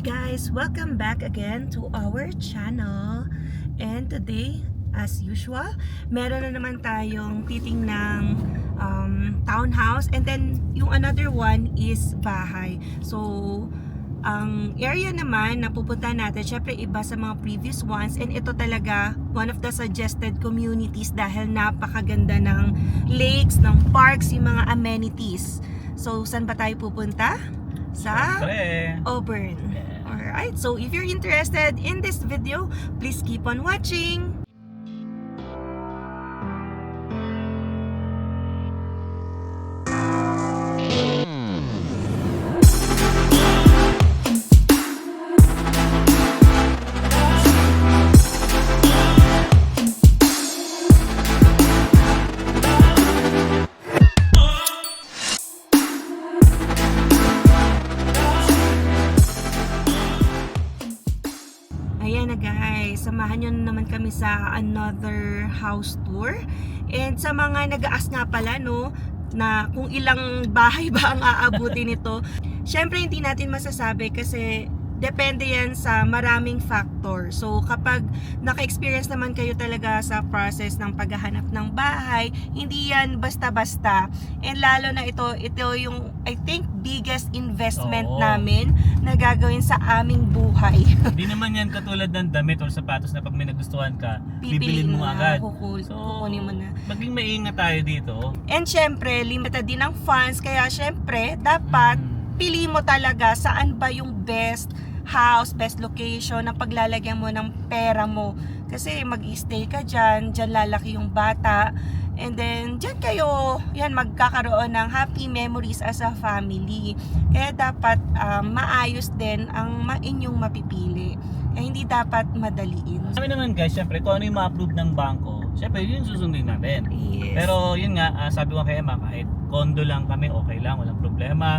guys! Welcome back again to our channel. And today, as usual, meron na naman tayong titingnang townhouse. And then, yung another one is bahay. So, ang area naman na pupunta natin, syempre iba sa mga previous ones. And ito talaga, one of the suggested communities dahil napakaganda ng lakes, ng parks, yung mga amenities. So, saan ba tayo pupunta? Sa Auburn. Alright, so if you're interested in this video, please keep on watching. Ayan na guys, samahan nyo na naman kami sa another house tour. And sa mga nag-aas nga pala no, na kung ilang bahay ba ang aabutin nito. Syempre hindi natin masasabi kasi depende yan sa maraming factor. So kapag naka-experience naman kayo talaga sa process ng paghahanap ng bahay, hindi yan basta-basta. And lalo na ito yung I think biggest investment namin na gagawin sa aming buhay. Hindi naman yan katulad ng damit or sapatos na pag may nagustuhan ka, bibilin mo agad. Kukunin mo na. Maging maingat tayo dito. And syempre, limited din ang funds, kaya syempre, dapat pili mo talaga saan ba yung best house, best location na paglalagyan mo ng pera mo. Kasi mag-stay ka dyan lalaki yung bata. And then, dyan kayo, yan, magkakaroon ng happy memories as a family. Kaya dapat maayos din ang inyong mapipili. Kaya hindi dapat madaliin. Sabi naman guys, syempre, kung ano yung ma-approve ng bangko, syempre, yun susundin natin. Yes. Pero yun nga, sabi ko kay Emma, kahit condo lang kami, okay lang, walang problema.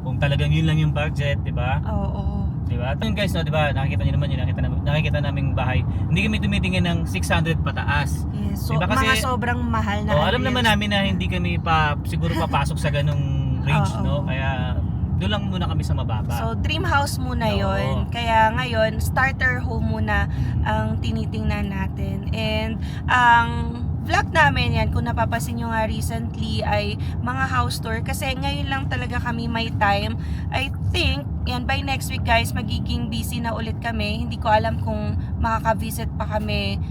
Kung talagang yun lang yung budget, di ba? Oo. Diba? At yun guys, no, diba, nakikita nyo naman yun, nakikita naming bahay. Hindi kami tumitingin ng 600 pataas. Yes, so diba? Kasi, mga sobrang mahal na. alam naman namin na hindi kami siguro papasok sa ganung range, no? Kaya doon lang muna kami sa mababa. So dream house muna yon. Kaya ngayon, starter home muna ang tinitingnan natin. And ang vlog namin yan, kung napapasin nyo nga recently, ay mga house tour. Kasi ngayon lang talaga kami may time. I think, yan, by next week guys, magiging busy na ulit kami. Hindi ko alam kung makaka-visit pa kami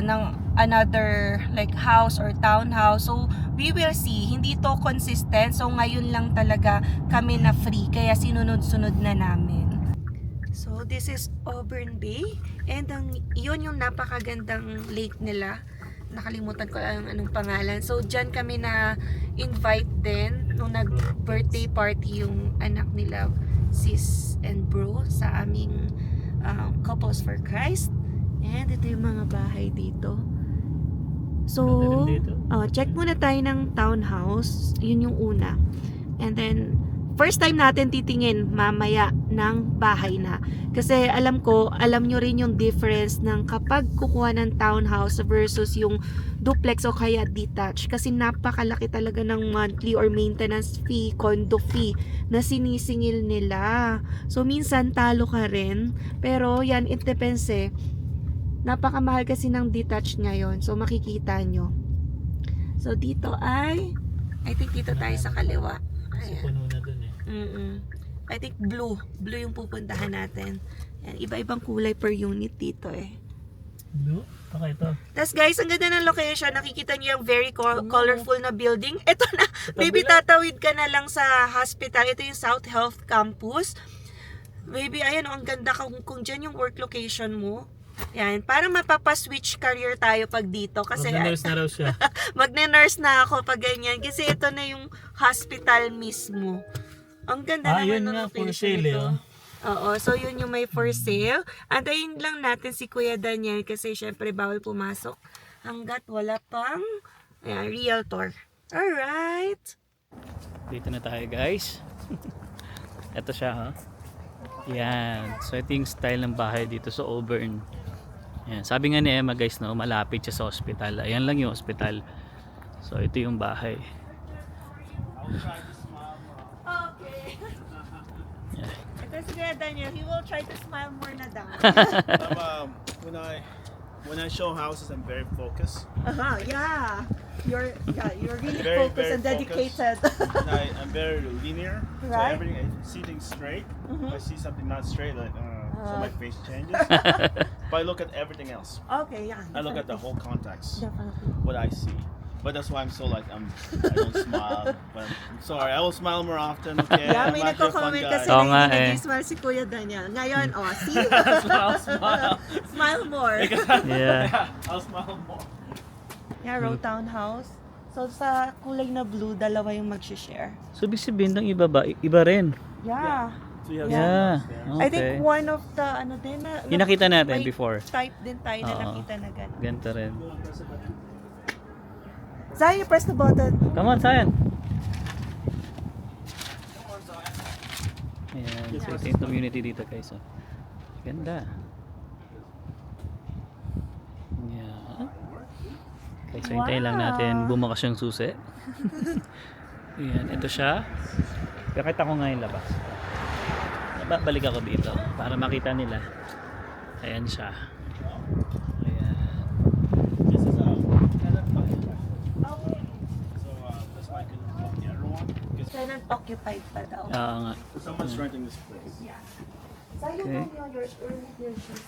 ng another like house or townhouse. So, we will see. Hindi to consistent. So, ngayon lang talaga kami na free. Kaya sinunod-sunod na namin. So, this is Auburn Bay. And yun yung napakagandang lake nila. Nakalimutan ko lang anong pangalan. So, dyan kami na invite din nung nag-birthday party yung anak nila, sis and bro, sa aming Couples for Christ. And ito yung mga bahay dito. So, check muna tayo ng townhouse. Yun yung una. And then, first time natin titingin mamaya ng bahay na. Kasi alam nyo rin yung difference ng kapag kukuha ng townhouse versus yung duplex o kaya detached. Kasi napakalaki talaga ng monthly or maintenance fee, condo fee na sinisingil nila. So minsan talo ka rin. Pero yan, it depends eh. Napakamahal kasi ng detached ngayon. So makikita nyo. So dito I think dito tayo sa kaliwa. Ayan. Puno na dun eh. I think blue yung pupuntahan natin. Yan, iba-ibang kulay per unit dito eh. Blue? Okay ito. Tapos guys, ang ganda ng location. Nakikita niyo yung very colorful na building. Ito na, maybe tatawid ka na lang sa hospital. Ito yung South Health Campus. Maybe, ayan, ang ganda kung dyan yung work location mo. Yan, para mapapa-switch career tayo pag dito. Kasi Mag-nurse na raw siya. Mag-nurse na ako pag ganyan. Kasi ito na yung hospital mismo. Ang ganda naman ng location ito. Oo, so yun yung may for sale. Antayin lang natin si Kuya Daniel kasi syempre bawal pumasok hanggat wala pang realtor. Alright. Dito na tayo guys. Ito siya ha. Yan. So ito yung style ng bahay dito sa Auburn. Yan. Sabi nga ni Emma guys, no, malapit siya sa hospital. Ayan lang yung hospital. So ito yung bahay. Okay. Ito si Kuya Daniel. He will try to smile more na down. When I show houses, I'm very focused. Yeah. You're really Very, focused very and dedicated. And I'm very linear. So Right. everything, I see things straight. If I see something not straight, like so my face changes. But I look at everything else. Okay, yeah. I look at the whole context, Definitely. what I see. But that's why I'm so like I don't smile. But I'm sorry, I will smile more often. Okay, Yeah, I'm may actually a fun nagko-comment guy. kasi Oo na nga hindi eh. nag-smile si Kuya Daniel. Ngayon, see? Smile. Smile more. Yeah. I'll smile more. Yeah, Row Townhouse. So, sa kulay na blue, dalawa yung mag-share. So, ibig sabihin ng iba ba? Iba rin. Yeah. So you have Yeah. some I Okay. think one of the, ano din na... Yung nakita natin may before. type din tayo na Oo. nakita na gano'n. Ganito rin. Zaya, press the button. Come on, Sayan. Ayan. So, ito yung community dito, guys. Oh. Ganda. Yeah. Okay, so hintayin lang natin bumakas yung susi. Ayan, ito siya. Pakita ko nga yung labas. Balik ako dito para makita nila. Ayan siya. Ayan. This is tenant occupied. So that's why I can help the other one. Because Tenant occupied pa daw. Oo nga. someone's renting this place. Yeah. Zaya, Okay. know your shoes.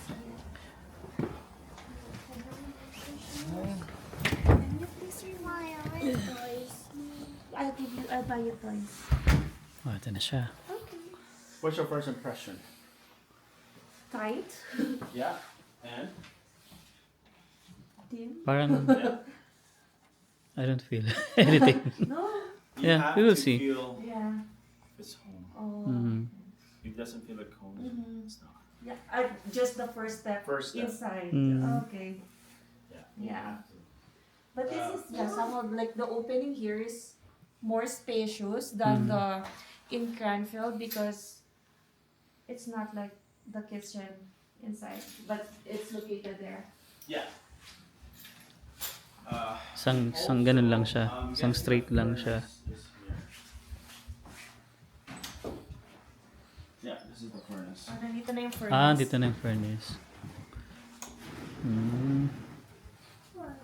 Can you please remind my toys? I'll buy you toys. Oh, ito na siya. What's your first impression? Tight? Yeah. And Dim? Parang I don't feel anything. No. you Yeah, have we will to see. feel Yeah. it's home. Oh. Mhm. If it doesn't feel like home, it's not. Yeah, just the first step, First step. inside. Mm. Okay. Yeah. Yeah. But this is somehow like the opening here is more spacious than the in Cranfield because it's not like the kitchen inside, but it's located there. Yeah. Sang ganun lang siya. Sang straight lang siya. Yeah, this is the furnace. Oh, nandito na yung furnace. Ah, dito na yung furnace. Mm. What?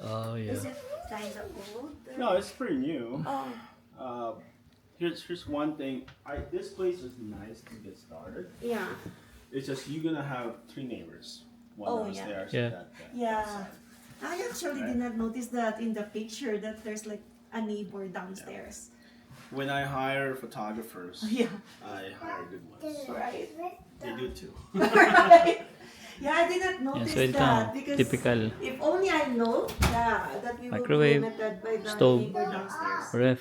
Oh, yeah. Is it kind of old? No, it's pretty new. Oh, Here's one thing. This place is nice to get started. yeah. It's just you're gonna have 3 neighbors. One Oh, yeah. downstairs. Yeah. That Yeah. side. I actually did not notice that in the picture that there's like a neighbor downstairs. When I hire photographers, Yeah. I hire good ones. Right. They do too. Right. Yeah, I did not Yeah, notice so ito, that because typical if only I know, that we will Microwave, be limited by the stove. neighbor downstairs. ref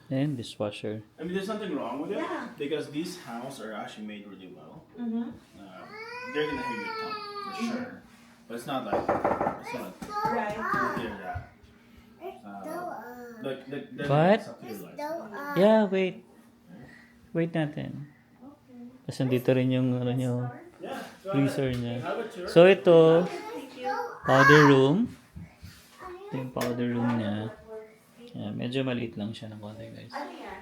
and dishwasher. I mean, there's nothing wrong with it Yeah. because these houses are actually made really well. Mm-hmm. They're gonna hear your tongue for sure, but it's not like Right. hear that. Like What? it's up to your life. Yeah, wait. Wait natin. Tapos nandito rin yung ano nyo, Yeah. freezer niya. Have a tour. So ito, Thank you. powder room. Ito yung powder room niya. Yeah, medyo maliit lang siya ng konti, guys. Ano yan?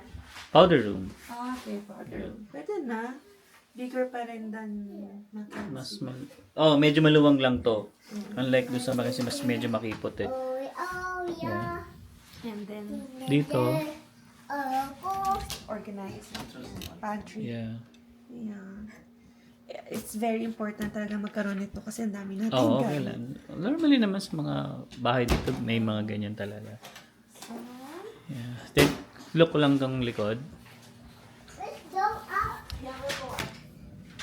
Powder room. Okay, father. Pwede na. Bigger pa rin than Mas medyo maluwang lang to. Unlike doon sa kasi mas medyo makipot eh. Oh, yeah. And then, Dito, organize. Pantry. yeah. Yeah. It's very important talaga magkaroon nito kasi ang dami natin Oo, okay guys. lang. Normally naman sa mga bahay dito, may mga ganyan talaga. Yeah. Then, look lang tong likod. Let's go up.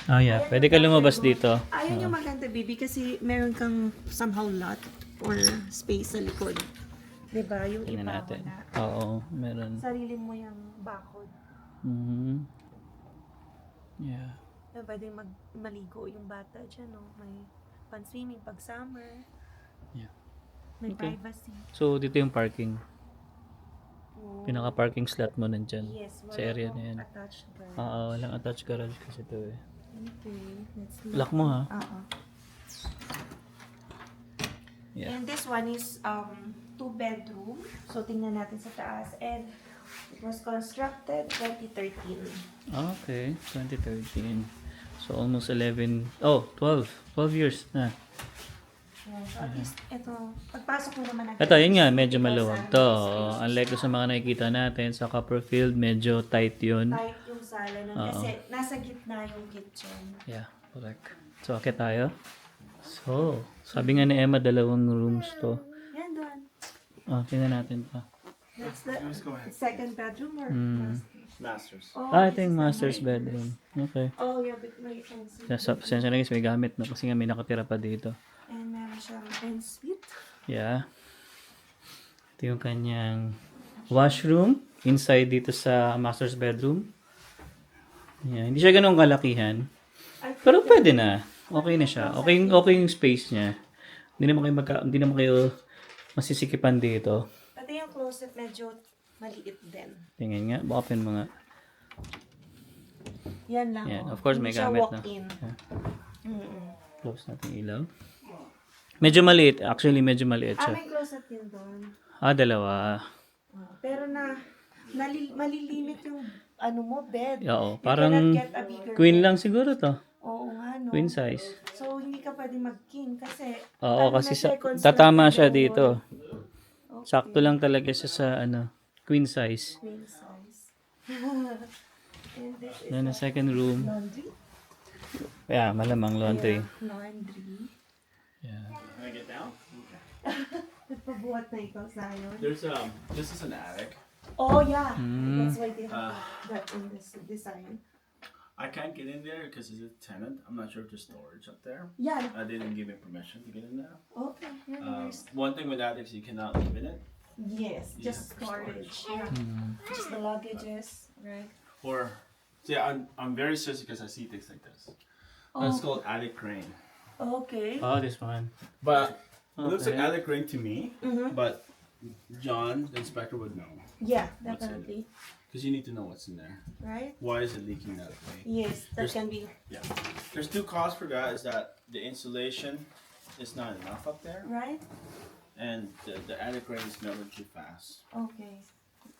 Oh yeah, pwede ka lumabas dito. Ayun yung maganda, baby, kasi meron kang somehow lot or space sa likod. Diba? Yung Tingnan iba natin. na. Oo, meron. Sarili mo yung bakod. Mhm. Yeah. Na pwedeng maligo yung bata dyan, no? May pan-swimming pag summer. Yeah. May Okay. privacy. So, dito yung parking. Oh. Pinaka-parking slot mo nandyan. Yes, Sa area na yan. attached garage. Oo, walang attached garage kasi ito eh. Okay, let's Lock mo ha. Oo. Yeah. And this one is 2 bedroom. So tingnan natin sa taas. And was constructed 2013. Okay, 2013. So almost 11, 12 years na. So at least, ito, pagpasok mo naman Ito, yun nga, medyo maluwag to. Unlike sa mga nakikita natin sa Copperfield, medyo tight yun. Tight yung sala nun kasi nasa gitna yung kitchen. Yeah, correct. So, okay tayo. So, sabi nga ni Emma, 2 rooms to. Yan doon. Tingnan natin pa. That's the Let's go ahead. second bedroom or Masters. Oh, Ito yung master's bedroom. Okay. oh, yeah, but may fancy. Pasensya na guys, may gamit na kasi nga may nakatira pa dito. And meron siyang ensuite. Yeah. Ito yung kanyang washroom inside dito sa master's bedroom. Yeah, hindi siya ganun kalakihan. Pero pwede na. Okay na siya. Okay yung space niya. Hindi naman kayo masisikipan dito. Pati yung closet medyo maliit din. Tingnan nga, open mo nga. Yan lang. Yan, oh. of course, Hindi may siya gamit na. walk-in. Close natin yung ilaw. Medyo maliit. Actually, medyo maliit siya. May closet din doon. 2. Pero malilimit yung bed. Oo, You parang cannot get a bigger queen bed. lang siguro to. Oo nga, no? Queen size. So, hindi ka pwede mag-king kasi Oo, ano kasi na siya, tatama siya constructed dito. Okay. Sakto lang talaga siya sa queen size. Queen size. And this is Then the second room. laundry. Yeah, malamang laundry. Laundry. Yeah. Can I get down? Nagpabuhat na ikaw sa'yo. There's this is an attic. Oh, yeah. Mm. That's why they have that in this design. I can't get in there because it's a tenant. I'm not sure if there's storage up there. Yeah. They didn't give me permission to get in there. Okay. Yeah, One thing with attics, you cannot live in it. yes, just storage. Yeah. Just the luggages, right? Or, see, I'm very sensitive because I see things like this. It's called attic crane. Okay. Oh, this one. But it looks like Okay. attic crane to me. But John, the inspector, would know Yeah, definitely. because you need to know what's in there. Right? Why is it leaking that way? Yes, that can be. Yeah. There's 2 causes for that. Is that the insulation is not enough up there, Right? and the attic crane is melting too fast, Okay.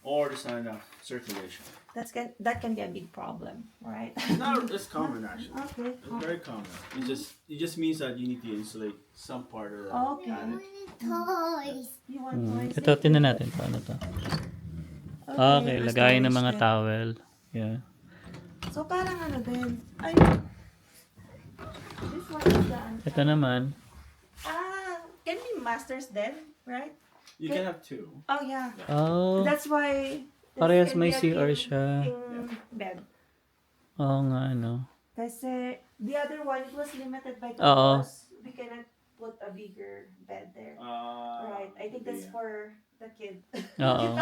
or there's not enough circulation. That can be a big problem, right? No, it's common actually. Okay. It's very common. It just means that you need to insulate some part of the Okay. attic. Toys. You want toys? Ito, tingnan natin. Paano to? Okay, for lagayan ng storage mga din. towel. Yeah. So parang ano din? Ay. This one is the Ito naman. can be masters then, right? You can have 2. Oh yeah. Oh, That's why. this parehas can may be a CR king- siya. king bed. Oo nga, ano. Kasi the other one it was limited by the Oo. cost. We cannot put a bigger bed there. Uh, Right. I think that's for the kid. Oo.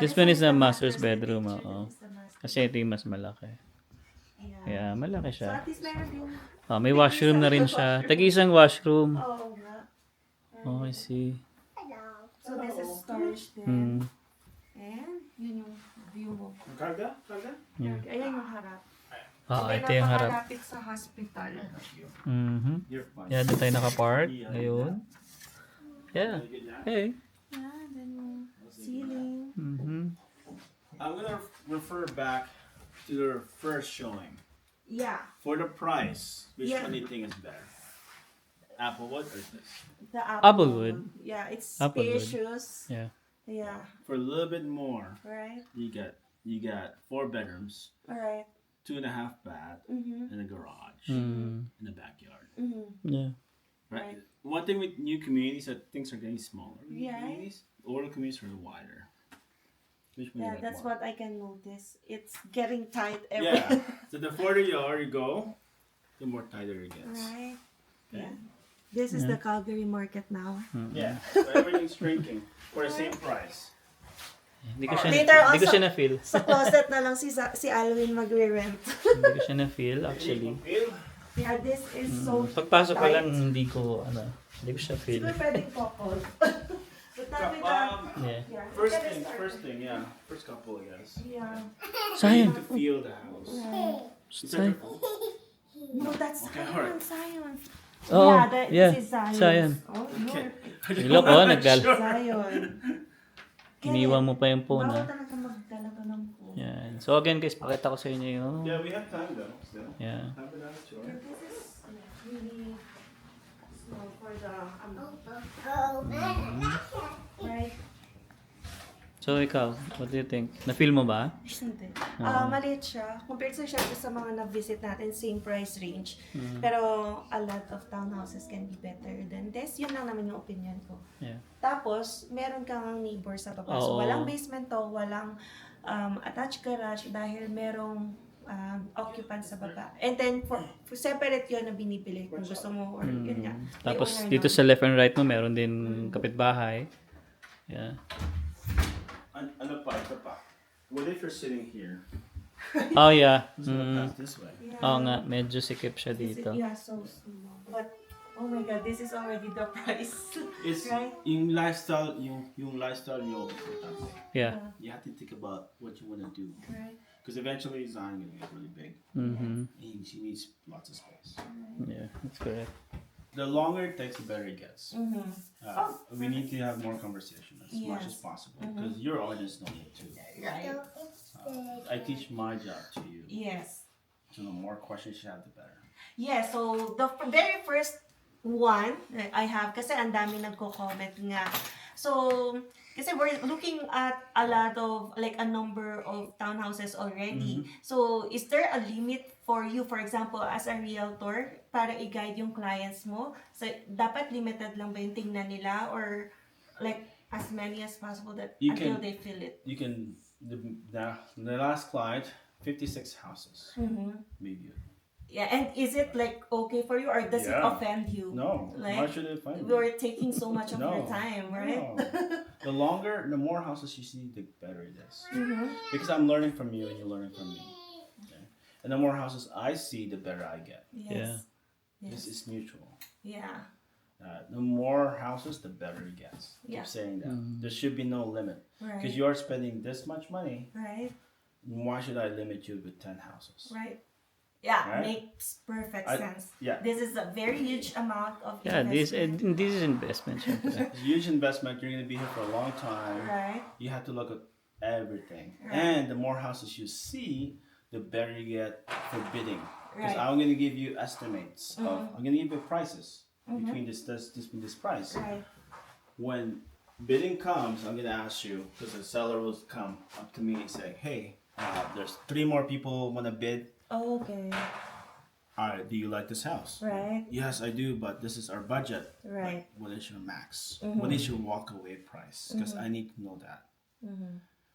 This one is the master's bedroom, oo. This is the master. Kasi ito yung mas malaki. Yeah. Yeah, malaki So siya. at least meron din. May washroom na rin siya. Tag-isang washroom. Oo nga. Okay, see. Hello. So this is storage din. Hmm. And yun yung view mo. Karga? Karga? Yeah. Ayan yung harap. Ito yung harap. Napakalapit sa hospital. Mhm. You're fine. Yeah, doon tayo nakapark. Ayun. Yeah. Hey. Yeah, then yung ceiling. Mhm. I'm gonna refer back to the first showing. Yeah. For the price, which Yeah. one do you think is better? Applewood or this? The Applewood. Yeah, it's Applewood. spacious. Yeah. Yeah. For a little bit more, Right. you got 4 bedrooms, Alright. 2.5 bath, Mm-hmm. and a garage Mm. in the backyard. Mm-hmm. Yeah. Right. One thing with new communities that things are getting smaller. New Yeah. communities, older communities are wider. Which one do you Yeah, like that's more? what I can notice. It's getting tight every Yeah. So the further you go, the more tighter it gets. Right. Okay. Yeah. This is the Calgary market now. Yeah. So everything's shrinking for the same price. Hindi ko siya, Later hindi ko also- siya na-feel. Sa closet na lang si Alwin magre-rent. Hindi ko siya na-feel actually. Feel? Yeah, this is so Pagpasok pa tight. lang, hindi ko siya feel. Siguro pwedeng couple. But not with Yeah. yeah. First Look at thing, this first thing, yeah. First couple, I guess. Yeah. You Zion. need to feel the house. Is that Zion. the- No, that's Okay, Zion. alright. Zion. Oh, This is Zion. Zion. Oh, no. Okay. Ilok, nagdala. Zion. Iniwan mo pa yung phone, Bawal ha? talaga talaga ng pool. Yan. So again guys, pakita ko sa inyo yung... Yeah, we have time though. Still. Yeah. Have a nice tour. This is really small for the right? So ikaw, what do you think? Na-feel mo ba? Hindi. Maliit siya. Compared sa syempre sa mga na-visit natin, same price range. Mm. Pero a lot of townhouses can be better than this. Yun lang naman yung opinion ko. Yeah. Tapos, meron kang neighbor sa baba. So, Oo. walang basement to, walang attached garage dahil merong occupant sa baba. And then, for separate yun na binibili kung gusto mo or yun nga. May Tapos owner dito nun. sa left and right mo, meron din kapitbahay. Yeah. Ano pa, ito pa. What if you're sitting here? Oh yeah. Who's gonna pass this way? Yeah. Oo nga, medyo sikip siya This is- dito. Yeah, so small. But, oh my God, this is already the price. It's Right? yung lifestyle, yung lifestyle yung importante. Yeah. You have to think about what you want to do. Right? Because eventually Zion gonna get really big. Mm-hmm. And she needs lots of space. Yeah, that's correct. The longer it takes, the better it gets. Mm-hmm. We need to have more conversation as much as Yes. possible. Because your audience know it too. Right? I teach my job to you. Yes. So the more questions you have, the better. Yeah, so the very first one that I have, kasi ang dami nagko-comment nga. So, kasi we're looking at a lot of, like a number of townhouses already. So, is there a limit for you, for example, as a realtor, para i-guide yung clients mo? So, dapat limited lang ba yung tingnan nila or like as many as possible that You until can- they feel it? You can, the last client, 56 houses. Mm-hmm. Maybe. Yeah, and is it like okay for you or does it Yeah. offend you? No. Like, Why should it find we're taking so much of your No. time, right? No. The longer, the more houses you see, the better it is. Mm-hmm. Because I'm learning from you and you're learning from me. Okay? And the more houses I see, the better I get. Yes. This is mutual. Yeah. The more houses, the better it gets. Yeah. Keep saying that. There should be no limit. Right. Because you are spending this much money, Right. why should I limit you with 10 houses? Right. Yeah, Right? makes perfect I- sense. yeah. This is a very huge amount of Yeah, this investment. is investment. syempre. It's a huge investment. You're going to be here for a long time. Right. You have to look at everything. Right. And the more houses you see, the better you get for bidding. Because Right. I'm going to give you estimates of, I'm going to give you prices between this price. Right. When bidding comes, I'm going to ask you, because the seller will come up to me and say, hey, there's 3 more people want to bid. Okay. All right, do you like this house? Right. Yes, I do, but this is our budget. Right. Like, what is your max? What is your walkaway price? Because I need to know that.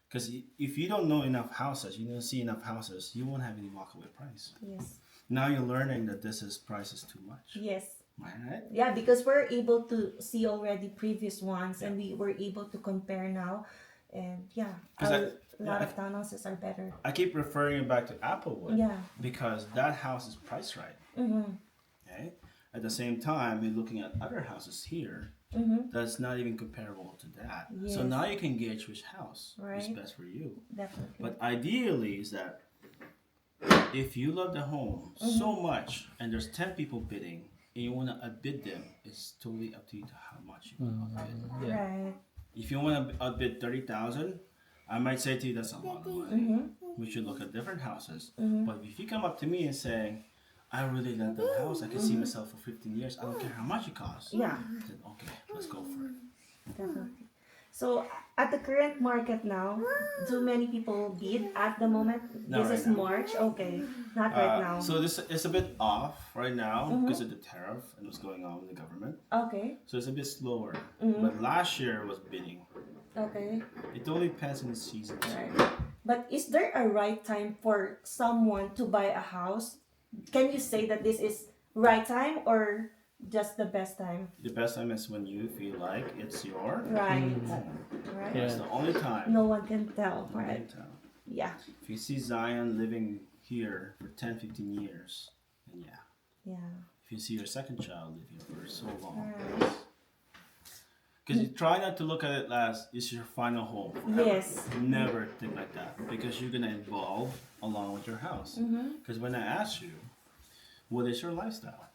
Because if you don't know enough houses, you don't see enough houses, you won't have any walkaway price. Yes. Now you're learning that price is too much. Yes. Right? Yeah, because we're able to see already previous ones and we were able to compare now. And yeah, 'Cause a lot yeah, of townhouses are better. I keep referring back to Applewood Yeah. because that house is priced right. Mm-hmm. Okay? At the same time, you're looking at other houses here Mm-hmm. that's not even comparable to that. So Yes. now you can gauge which house is Right. best for you. Definitely. But ideally is that if you love the home Mm-hmm. so much and there's 10 people bidding and you want to outbid them, it's totally up to you to how much you want to outbid. Yeah. Right. If you want to outbid 30,000, I might say to you that's a lot of money. Mm-hmm. We should look at different houses. But if you come up to me and say, I really love that house, I can see myself for 15 years, I don't care how much it costs. Yeah. Then okay, let's go for it. Definitely. So at the current market now, do many people bid at the moment? Not This right is now. March. Okay, not right now. So this is a bit off right now because of the tariff and what's going on with the government. Okay. So it's a bit slower. But last year was bidding. Okay. It all depends on the seasons. Right. But is there a right time for someone to buy a house? Can you say that this is right time or just the best time? The best time is when you feel like it's your Right. home. Right. That's the only time. No one can tell. you Right. can tell. Yeah. If you see Zion living here for 10, 15 years, then yeah. Yeah. If you see your second child live here for so long. Right. Because you try not to look at it as it's your final home. forever. Yes. Never think like that. Because you're going to evolve along with your house. Because when I ask you, what is your lifestyle?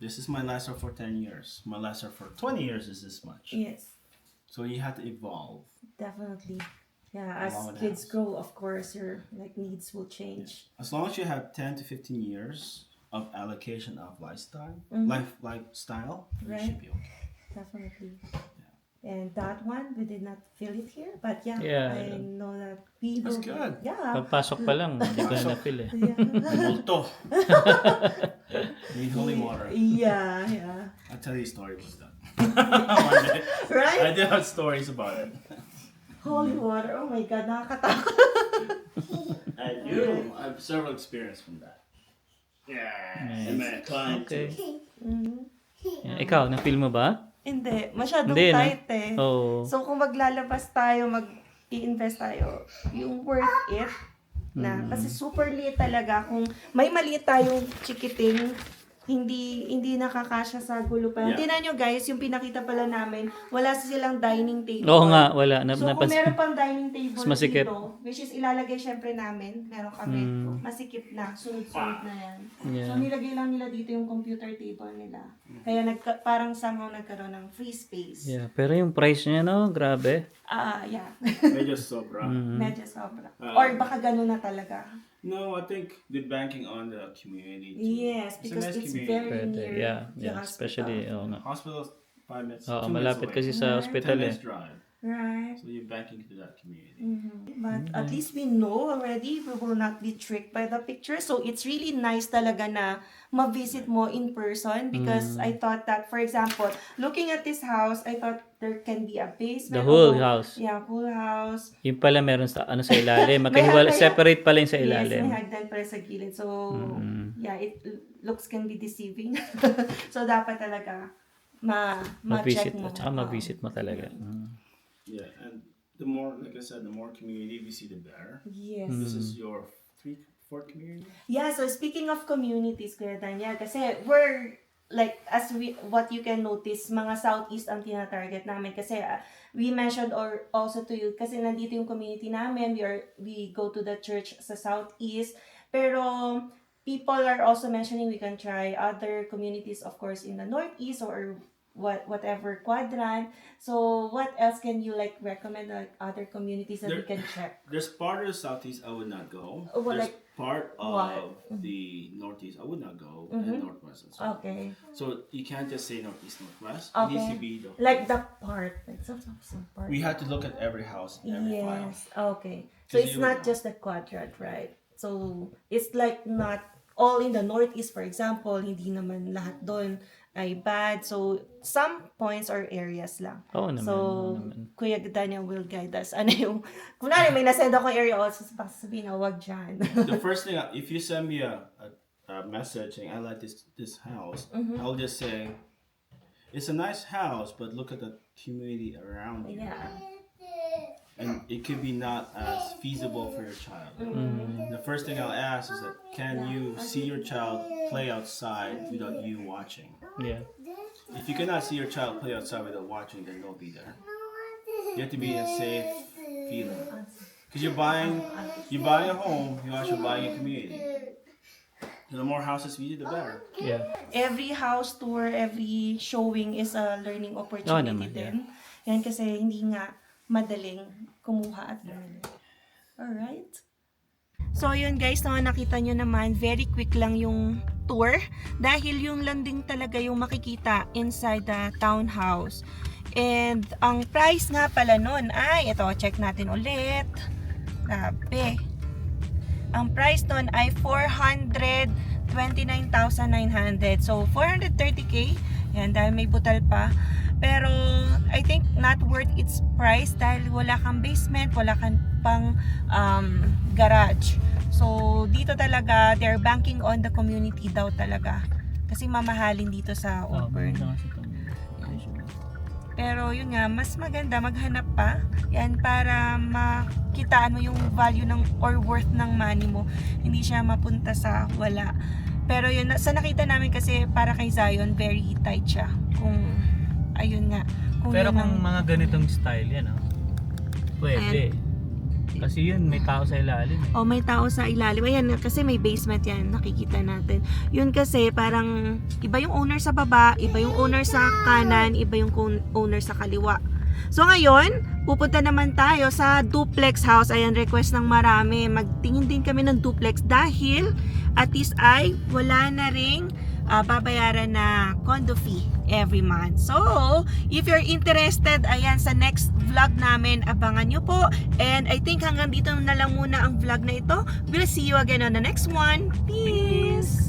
This is my lifestyle for 10 years. My lifestyle for 20 years is this much. Yes. So you have to evolve. Definitely. Yeah, as along with the kids house. grow, of course, your like needs will change. As long as you have 10 to 15 years of allocation of lifestyle, lifestyle, you Right. should be okay. Definitely. And that one, we did not feel it here, but yeah, Yeah. I know that we That's will. good. Yeah. Pagpasok pa lang, hindi ko na na-feel eh. Yeah. Multo. Need holy water. Yeah. I'll tell you a story about that. One day. I Right? do have stories about it. Holy water. Oh my God, nakakatakot. I do. I have several experience from that. Yeah. And my client Okay. too. Yeah, ikaw, na-feel mo ba? Hindi, masyadong Hindi, no? tight eh. Oo. So kung maglalabas tayo, mag-i-invest tayo, yung worth it na. Kasi super liit talaga. Kung may maliit tayong chikiting, hindi nakakasya sa gulo pa. Yeah. Tingnan nyo guys, yung pinakita pala namin, wala silang dining table. Oo nga, wala. So kung Napansin. meron pang dining table Mas masikip. dito, which is ilalagay syempre namin, meron kami, masikip na, sunod-sunod na yan. Yeah. So nilagay lang nila dito yung computer table nila. Kaya parang somehow nagkaroon ng free space. Yeah, pero yung price niya, no? Grabe. Yeah. Medyo sobra. Medyo sobra. Or baka ganun na talaga. No, I think the banking on the community. Too. Yes, It's a because nice it's community. very Pwede. near Yeah, the yeah. hospital. Especially, oo nga. Hospital 5 minutes. Oo, 2 minutes malapit away. kasi sa 10 hospital eh. minutes drive. Right. So you're banking to that community. But at least we know already we will not be tricked by the picture. So it's really nice talaga na ma-visit mo in person because I thought that, for example, looking at this house, I thought there can be a basement. The whole although- house. Yeah, whole house. Yung pala meron sa ano sa ilalim. Magkahiwala, May- separate pala yung sa Yes, ilalim. may hagdan pala sa gilid. So, yeah, it looks can be deceiving. So, dapat talaga ma-check Ma-visit mo. at saka ma-visit mo talaga. Yeah, and the more, like I said, the more community we see, the better. Yes. This is your 4th community. Yeah, so speaking of communities, Kuya Danya, kasi we're, like, what you can notice, mga Southeast ang tina-target namin. Kasi we mentioned also to you, kasi nandito yung community namin, we go to the church sa Southeast. Pero, people are also mentioning we can try other communities, of course, in the Northeast or whatever quadrant. So, what else can you, like, recommend, like, other communities that we can check? There's part of the Southeast I would not go. Oh, well, There's like, part what? of the Northeast I would not go, and Northwest and so. Okay. So you can't just say Northeast, Northwest. It Okay. needs to be the. Like the part, like some part. We had to look at every house, and every file. Yes. Okay. So it's you not would know. just the quadrant, right? So it's like not all in the Northeast, for example, hindi naman lahat doon ay bad. So some points or areas lang. Oo naman. So, oo naman. Kuya Daniel will guide us. Ano yung, kung may nasend akong area also, baka sabihin na, wag dyan. The first thing, if you send me a message saying I like this house, I'll just say it's a nice house, but look at the community around you, Yeah. and it could be not as feasible for your child. The first thing I'll ask is that can you see your child play outside without you watching? Yeah. If you cannot see your child play outside without watching, then don't be there. You have to be in a safe feeling. Because you're buying a home, you're also buying a community. The more houses we do, the better. Yeah. Every house tour, every showing is a learning opportunity naman, din. Yan kasi hindi nga madaling kumuha at learn. Alright. So yun guys, nakita nyo naman, very quick lang yung tour dahil yung landing talaga yung makikita inside the townhouse. And ang price nga pala nun ay, ito, check natin ulit. Grabe. Ang price nun ay 429,900. So 430k. Yan, dahil may butal pa. Pero I think not worth its price dahil wala kang basement, wala kang pang garage. So dito talaga they're banking on the community daw talaga. Kasi mamahalin dito sa Auburn. Pero yun nga, mas maganda maghanap pa. Yan, para makitaan mo yung value ng or worth ng money mo. Hindi siya mapunta sa wala. Pero yun, sa nakita namin kasi para kay Zion, very tight siya. Kung, ayun nga. Kung Pero yun kung ang- mga ganitong style yan, pwede. Kasi yun, may tao sa ilalim. Oh, may tao sa ilalim. Ayan, kasi may basement yan, nakikita natin. Yun kasi parang iba yung owner sa baba, iba yung owner sa kanan, iba yung owner sa kaliwa. So ngayon, pupunta naman tayo sa duplex house. Ayan, request ng marami. Magtingin din kami ng duplex dahil at least ay wala na ring babayaran na condo fee every month. So, if you're interested, ayan, sa next vlog namin, abangan nyo po. And I think hanggang dito na lang muna ang vlog na ito. We'll see you again on the next one. Peace!